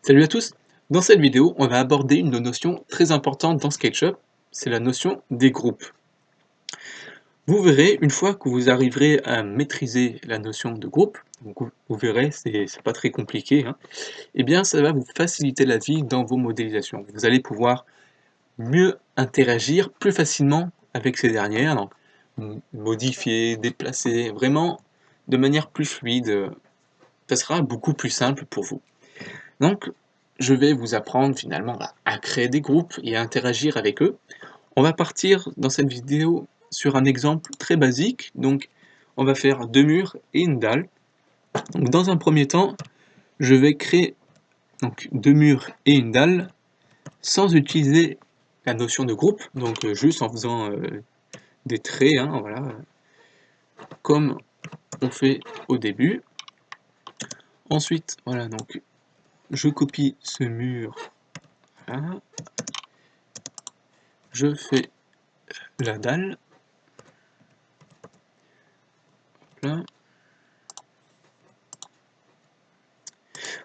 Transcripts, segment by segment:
Salut à tous! Dans cette vidéo, on va aborder une notion très importante dans SketchUp, c'est la notion des groupes. Vous verrez, une fois que vous arriverez à maîtriser la notion de groupe, donc vous verrez, c'est pas très compliqué, hein, eh bien ça va vous faciliter la vie dans vos modélisations. Vous allez pouvoir mieux interagir plus facilement avec ces dernières, donc modifier, déplacer, vraiment de manière plus fluide, ça sera beaucoup plus simple pour vous. Donc, je vais vous apprendre finalement à créer des groupes et à interagir avec eux. On va partir dans cette vidéo sur un exemple très basique. Donc, on va faire deux murs et une dalle. Donc, dans un premier temps, je vais créer donc, deux murs et une dalle sans utiliser la notion de groupe. Donc, juste en faisant des traits, hein, voilà, comme on fait au début. Ensuite, voilà, donc je copie ce mur. Voilà. Je fais la dalle. Là.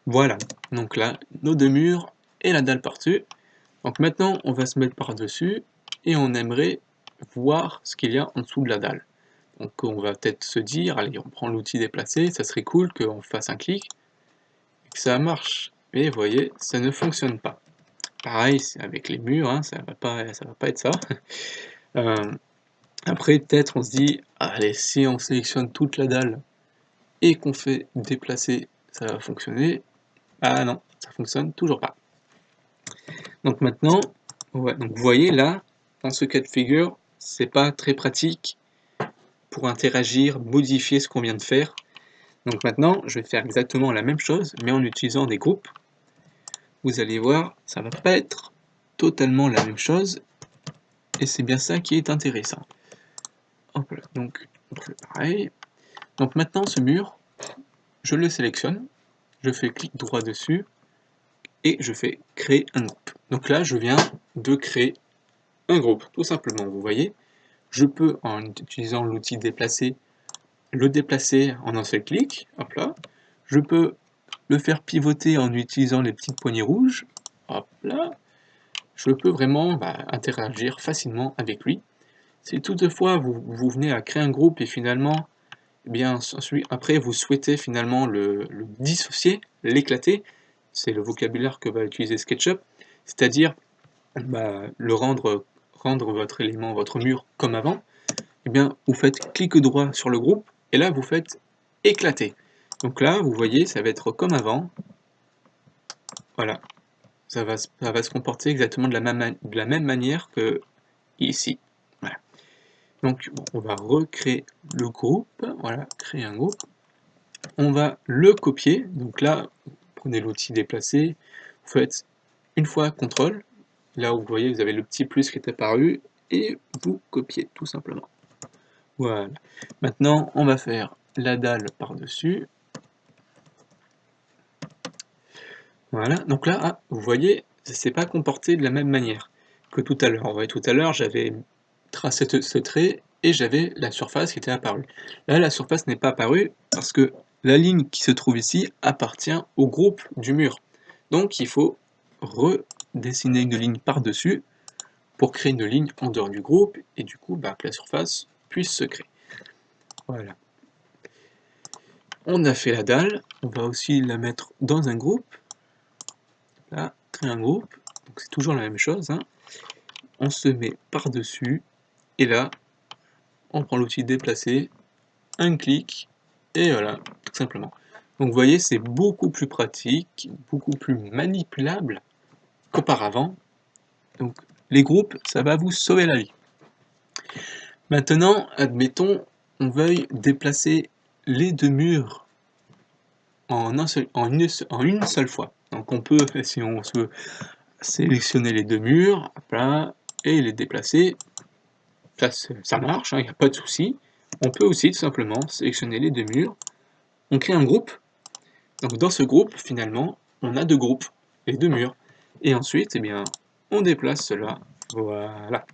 Voilà, donc là, nos deux murs et la dalle par-dessus. Donc maintenant, on va se mettre par-dessus et on aimerait voir ce qu'il y a en dessous de la dalle. Donc on va peut-être se dire, allez, on prend l'outil déplacer, ça serait cool qu'on fasse un clic et que ça marche. Mais vous voyez, ça ne fonctionne pas. Pareil, avec les murs, hein, ça va pas être ça. Après, peut-être on se dit, allez, si on sélectionne toute la dalle et qu'on fait déplacer, ça va fonctionner. Ah non, ça fonctionne toujours pas. Donc maintenant, ouais, donc vous voyez là, dans ce cas de figure, c'est pas très pratique pour interagir, modifier ce qu'on vient de faire. Donc maintenant, je vais faire exactement la même chose, mais en utilisant des groupes. Vous allez voir, ça va pas être totalement la même chose, et c'est bien ça qui est intéressant. Hop là, donc on fait pareil. Donc maintenant, ce mur, je le sélectionne, je fais clic droit dessus, et je fais créer un groupe. Donc là, je viens de créer un groupe, tout simplement, vous voyez. Je peux, en utilisant l'outil déplacer, le déplacer en un seul clic, hop là. Je peux le faire pivoter en utilisant les petites poignées rouges, hop là. Je peux vraiment interagir facilement avec lui. Si toutefois vous venez à créer un groupe et finalement, eh bien, après vous souhaitez finalement le dissocier, l'éclater, c'est le vocabulaire que va utiliser SketchUp, c'est-à-dire le rendre votre élément, votre mur comme avant, eh bien, vous faites clic droit sur le groupe, et là, vous faites éclater. Donc là, vous voyez, ça va être comme avant. Voilà, ça va se comporter exactement de la même manière que ici. Voilà. Donc, bon, on va recréer le groupe. Voilà, créer un groupe. On va le copier. Donc là, vous prenez l'outil déplacer. Vous faites une fois CTRL. Là où vous voyez, vous avez le petit plus qui est apparu. Et vous copiez, tout simplement. Voilà. Maintenant, on va faire la dalle par-dessus. Voilà. Donc là, vous voyez, ça ne s'est pas comporté de la même manière que tout à l'heure. Vous voyez, tout à l'heure, j'avais tracé ce trait et j'avais la surface qui était apparue. Là, la surface n'est pas apparue parce que la ligne qui se trouve ici appartient au groupe du mur. Donc, il faut redessiner une ligne par-dessus pour créer une ligne en dehors du groupe et du coup, que la surface puisse se créer. Voilà. On a fait la dalle, on va aussi la mettre dans un groupe. Là, créer un groupe, donc c'est toujours la même chose. Hein. On se met par-dessus, et là, on prend l'outil déplacer, un clic, et voilà, tout simplement. Donc vous voyez, c'est beaucoup plus pratique, beaucoup plus manipulable qu'auparavant. Donc les groupes, ça va vous sauver la vie. Maintenant, admettons, on veuille déplacer les deux murs en une seule fois. Donc on peut, si on se veut, sélectionner les deux murs, là, et les déplacer. Ça marche, il n'y a pas de souci. On peut aussi tout simplement sélectionner les deux murs. On crée un groupe. Donc dans ce groupe, finalement, on a deux groupes, les deux murs. Et ensuite, eh bien, on déplace cela. Voilà.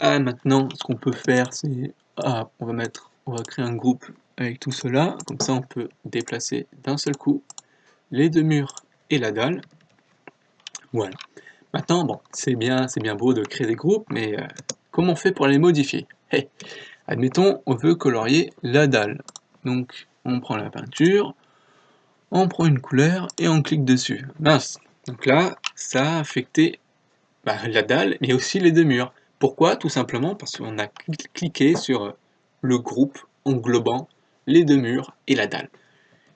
Maintenant, ce qu'on peut faire, c'est on va créer un groupe avec tout cela. Comme ça, on peut déplacer d'un seul coup les deux murs et la dalle. Voilà. Maintenant, bon, c'est bien beau de créer des groupes, mais comment on fait pour les modifier? Hey, admettons, on veut colorier la dalle. Donc, on prend la peinture, on prend une couleur et on clique dessus. Mince. Donc là, ça a affecté la dalle, mais aussi les deux murs. Pourquoi? Tout simplement parce qu'on a cliqué sur le groupe englobant les deux murs et la dalle.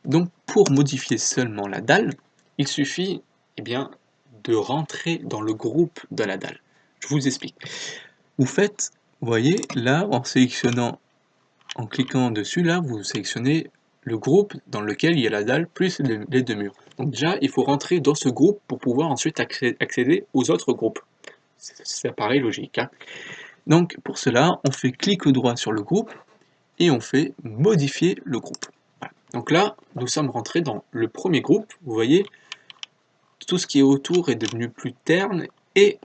Donc, pour modifier seulement la dalle, il suffit eh bien, de rentrer dans le groupe de la dalle. Je vous explique. Vous faites, vous voyez, là, en sélectionnant, en cliquant dessus, là, vous sélectionnez le groupe dans lequel il y a la dalle plus les deux murs. Donc déjà, il faut rentrer dans ce groupe pour pouvoir ensuite accéder aux autres groupes. Ça paraît logique. Hein. Donc pour cela, on fait clic droit sur le groupe et on fait modifier le groupe. Voilà. Donc là, nous sommes rentrés dans le premier groupe. Vous voyez, tout ce qui est autour est devenu plus terne et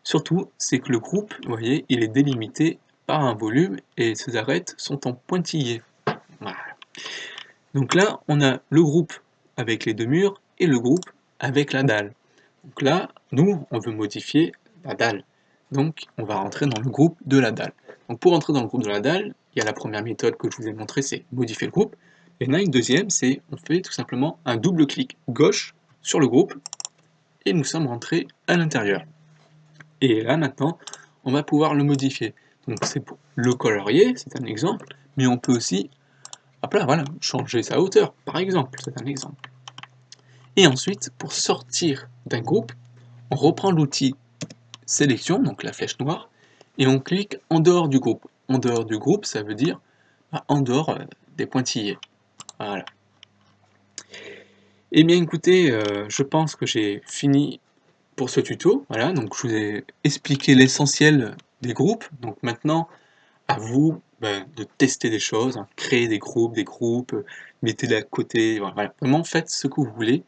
surtout, c'est que le groupe, vous voyez, il est délimité par un volume et ses arêtes sont en pointillés. Voilà. Donc là, on a le groupe avec les deux murs et le groupe avec la dalle. Donc là, nous, on veut modifier la dalle. Donc, on va rentrer dans le groupe de la dalle. Donc, pour entrer dans le groupe de la dalle, il y a la première méthode que je vous ai montrée, c'est modifier le groupe. Et il y en a une deuxième, c'est on fait tout simplement un double clic gauche sur le groupe et nous sommes rentrés à l'intérieur. Et là, maintenant, on va pouvoir le modifier. Donc, c'est pour le colorier, c'est un exemple, mais on peut aussi, hop là, voilà, changer sa hauteur, par exemple, c'est un exemple. Et ensuite, pour sortir d'un groupe, on reprend l'outil sélection, donc la flèche noire, et on clique en dehors du groupe. En dehors du groupe, ça veut dire en dehors des pointillés. Voilà. Eh bien écoutez, je pense que j'ai fini pour ce tuto. Voilà, donc je vous ai expliqué l'essentiel des groupes. Donc maintenant, à vous de tester des choses, hein, créer des groupes, mettez-les à côté. Voilà, vraiment faites ce que vous voulez.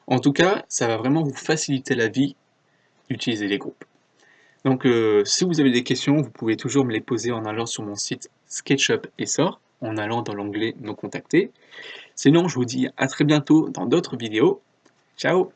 En tout cas, ça va vraiment vous faciliter la vie d'utiliser les groupes. Donc, si vous avez des questions, vous pouvez toujours me les poser en allant sur mon site SketchUp Essor, en allant dans l'onglet Nos contactés. Sinon, je vous dis à très bientôt dans d'autres vidéos. Ciao!